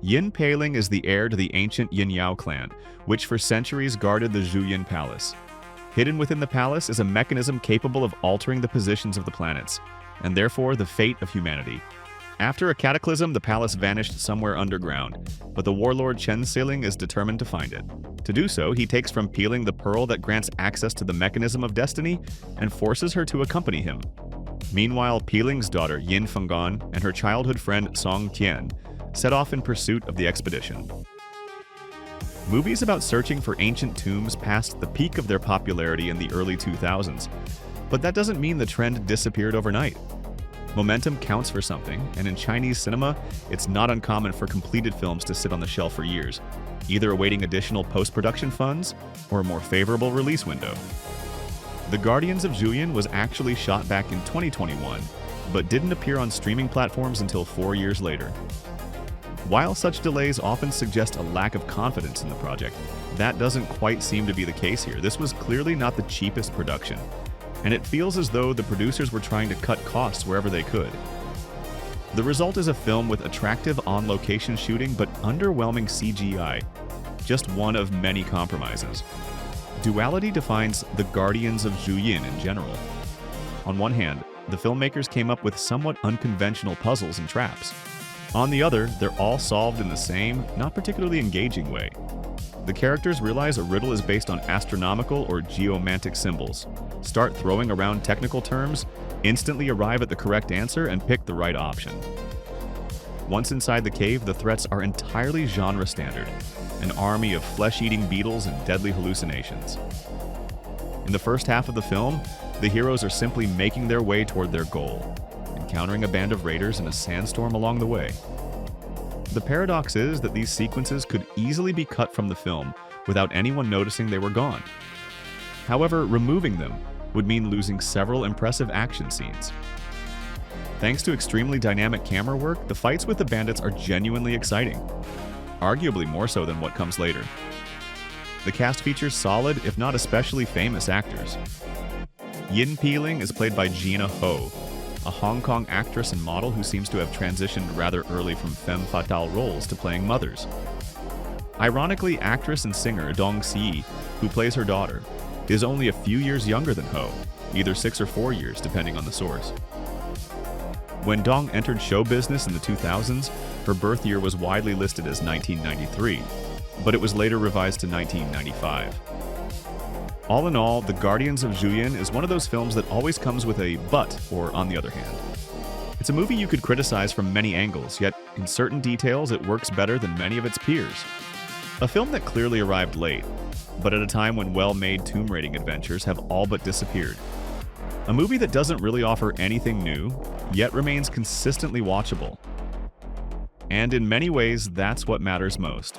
Yin Peiling is the heir to the ancient Yin Yao clan, which for centuries guarded the Zhu Yin palace. Hidden within the palace is a mechanism capable of altering the positions of the planets, and therefore the fate of humanity. After a cataclysm, the palace vanished somewhere underground, but the warlord Chen Siling is determined to find it. To do so, he takes from Peiling the pearl that grants access to the mechanism of destiny and forces her to accompany him. Meanwhile, Peiling's daughter Yin Fenggan and her childhood friend Song Tian set off in pursuit of the expedition. Movies about searching for ancient tombs passed the peak of their popularity in the early 2000s, but that doesn't mean the trend disappeared overnight. Momentum counts for something, and in Chinese cinema, it's not uncommon for completed films to sit on the shelf for years, either awaiting additional post-production funds or a more favorable release window. The Guardians of Zhu Yin was actually shot back in 2021, but didn't appear on streaming platforms until 4 years later. While such delays often suggest a lack of confidence in the project, that doesn't quite seem to be the case here. This was clearly not the cheapest production, and it feels as though the producers were trying to cut costs wherever they could. The result is a film with attractive on-location shooting but underwhelming CGI, just one of many compromises. Duality defines the Guardians of Zhu Yin in general. On one hand, the filmmakers came up with somewhat unconventional puzzles and traps. On the other, they're all solved in the same, not particularly engaging way. The characters realize a riddle is based on astronomical or geomantic symbols, start throwing around technical terms, instantly arrive at the correct answer, and pick the right option. Once inside the cave, the threats are entirely genre standard, an army of flesh-eating beetles and deadly hallucinations. In the first half of the film, the heroes are simply making their way toward their goal, encountering a band of raiders in a sandstorm along the way. The paradox is that these sequences could easily be cut from the film without anyone noticing they were gone. However, removing them would mean losing several impressive action scenes. Thanks to extremely dynamic camera work, the fights with the bandits are genuinely exciting, arguably more so than what comes later. The cast features solid, if not especially famous actors. Yin Peiling is played by Jeana, a Hong Kong actress and model who seems to have transitioned rather early from femme fatale roles to playing mothers. Ironically, actress and singer Dong Si, who plays her daughter, is only a few years younger than Ho, either 6 or 4 years depending on the source. When Dong entered show business in the 2000s, her birth year was widely listed as 1993, but it was later revised to 1995. All in all, The Guardians of Zhu Yin is one of those films that always comes with a but, or on the other hand. It's a movie you could criticize from many angles, yet in certain details it works better than many of its peers. A film that clearly arrived late, but at a time when well-made tomb raiding adventures have all but disappeared. A movie that doesn't really offer anything new, yet remains consistently watchable. And in many ways, that's what matters most.